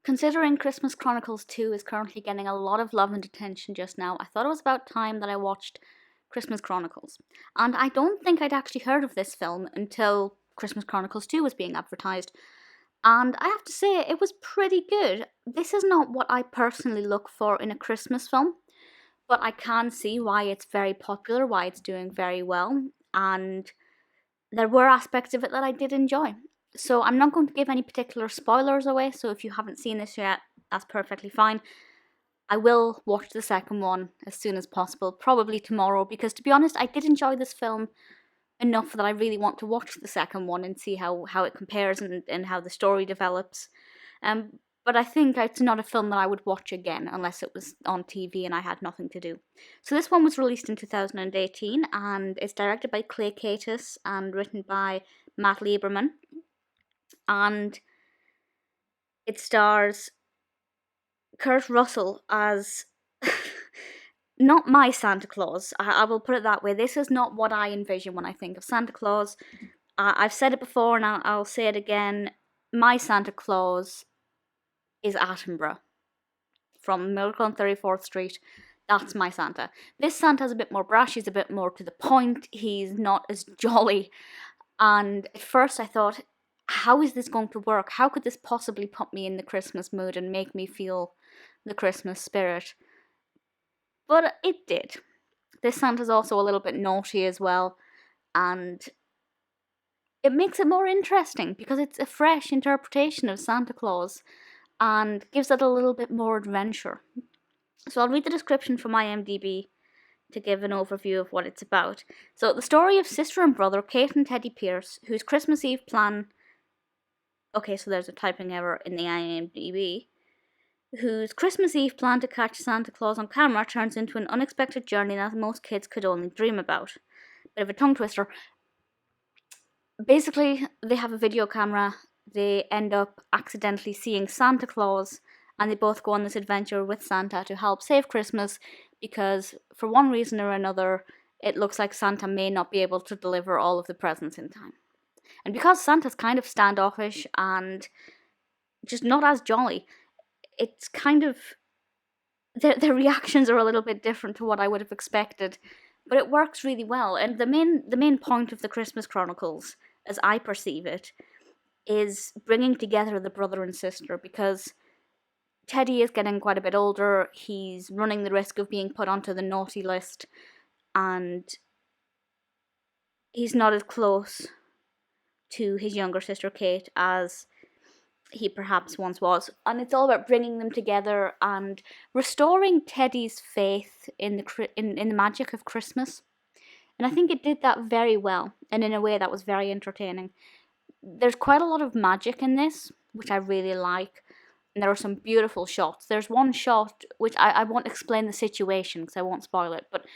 Considering Christmas Chronicles 2 is currently getting a lot of love and attention just now, I thought it was about time that I watched Christmas Chronicles. And I don't think I'd actually heard of this film until Christmas Chronicles 2 was being advertised. And I have to say, it was pretty good. This is not what I personally look for in a Christmas film, but I can see why it's very popular, why it's doing very well, and there were aspects of it that I did enjoy. So I'm not going to give any particular spoilers away, so if you haven't seen this yet, that's perfectly fine. I will watch the second one as soon as possible, probably tomorrow, because to be honest, I did enjoy this film enough that I really want to watch the second one and see how it compares and how the story develops. But I think it's not a film that I would watch again unless it was on TV and I had nothing to do. So this one was released in 2018 and it's directed by Kaytis and written by Matt Lieberman. And it stars Kurt Russell as not my Santa Claus. I will put it that way. This is not what I envision when I think of Santa Claus. I've said it before and I'll say it again. My Santa Claus is Attenborough from Miracle on 34th Street. That's my Santa. This Santa's a bit more brash. He's a bit more to the point. He's not as jolly. And at first I thought, how is this going to work? How could this possibly put me in the Christmas mood and make me feel the Christmas spirit? But it did. This Santa's also a little bit naughty as well, and it makes it more interesting because it's a fresh interpretation of Santa Claus and gives it a little bit more adventure. So I'll read the description from IMDb to give an overview of what it's about. So the story of sister and brother Kate and Teddy Pierce, whose Christmas Eve plan... Okay, so there's a typing error in the IMDb. Whose Christmas Eve plan to catch Santa Claus on camera turns into an unexpected journey that most kids could only dream about. Bit of a tongue twister. Basically, they have a video camera, they end up accidentally seeing Santa Claus, and they both go on this adventure with Santa to help save Christmas, because for one reason or another, it looks like Santa may not be able to deliver all of the presents in time. And because Santa's kind of standoffish and just not as jolly, it's kind of... Their reactions are a little bit different to what I would have expected, but it works really well. And the main point of the Christmas Chronicles, as I perceive it, is bringing together the brother and sister, because Teddy is getting quite a bit older, he's running the risk of being put onto the naughty list, and he's not as close to his younger sister Kate as he perhaps once was. And it's all about bringing them together and restoring Teddy's faith in the magic of Christmas. And I think it did that very well, and in a way that was very entertaining. There's quite a lot of magic in this, which I really like, and there are some beautiful shots. There's one shot, which I won't explain the situation because I won't spoil it, but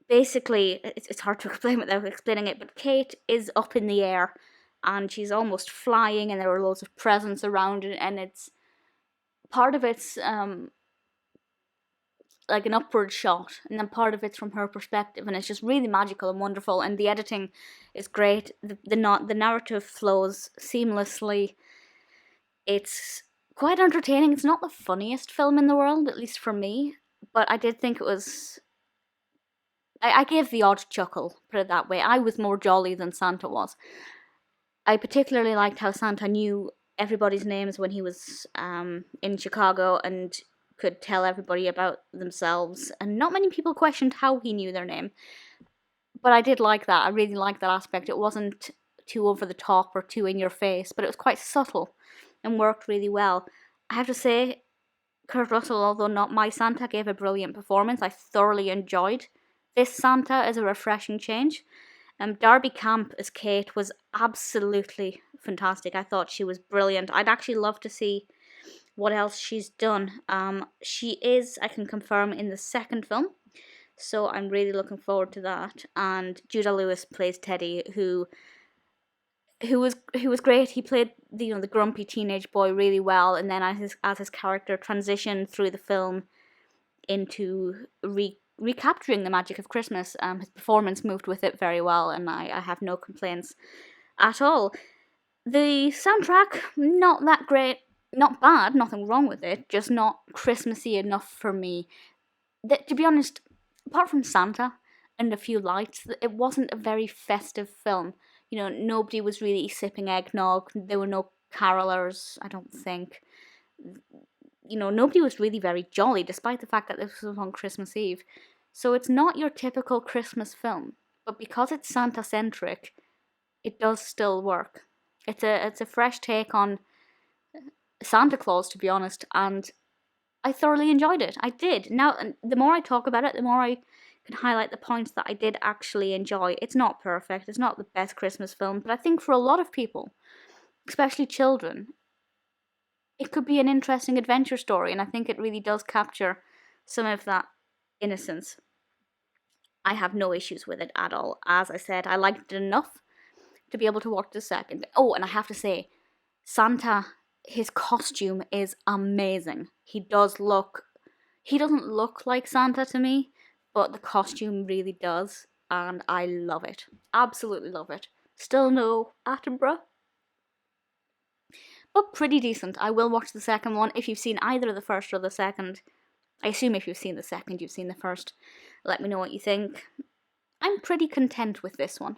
basically, it's hard to explain without explaining it, but Kate is up in the air, and she's almost flying, and there are loads of presents around it, and it's... part of it's like an upward shot, and then part of it's from her perspective, and it's just really magical and wonderful, and the editing is great. The narrative flows seamlessly. It's quite entertaining. It's not the funniest film in the world, at least for me, but I did think it was... I gave the odd chuckle, put it that way. I was more jolly than Santa was. I particularly liked how Santa knew everybody's names when he was in Chicago and could tell everybody about themselves, and not many people questioned how he knew their name. But I did like that. I really liked that aspect. It wasn't too over the top or too in your face, but it was quite subtle and worked really well. I have to say, Kurt Russell, although not my Santa, gave a brilliant performance. I thoroughly enjoyed this Santa as a refreshing change. Darby Camp as Kate was absolutely fantastic. I thought she was brilliant. I'd actually love to see what else she's done. She is, I can confirm, in the second film, so I'm really looking forward to that. And Judah Lewis plays Teddy, who was great. He played the grumpy teenage boy really well, and then as his character transitioned through the film into recapturing the magic of Christmas, his performance moved with it very well, and I have no complaints at all. The soundtrack, not that great, not bad, nothing wrong with it, just not Christmassy enough for me. To be honest, apart from Santa and a few lights, it wasn't a very festive film. You know, nobody was really sipping eggnog, there were no carolers, I don't think. You know, nobody was really very jolly, despite the fact that this was on Christmas Eve. So it's not your typical Christmas film, but because it's Santa-centric, it does still work. It's a fresh take on Santa Claus, to be honest, and I thoroughly enjoyed it. I did. Now, the more I talk about it, the more I can highlight the points that I did actually enjoy. It's not perfect. It's not the best Christmas film, but I think for a lot of people, especially children, it could be an interesting adventure story, and I think it really does capture some of that innocence. I have no issues with it at all. As I said, I liked it enough to be able to watch the second. Oh, and I have to say, Santa, his costume is amazing. He doesn't look like Santa to me, but the costume really does, and I love it. Absolutely love it. Still no Attenborough, but pretty decent. I will watch the second one. If you've seen either the first or the second, I assume if you've seen the second, you've seen the first. Let me know what you think. I'm pretty content with this one.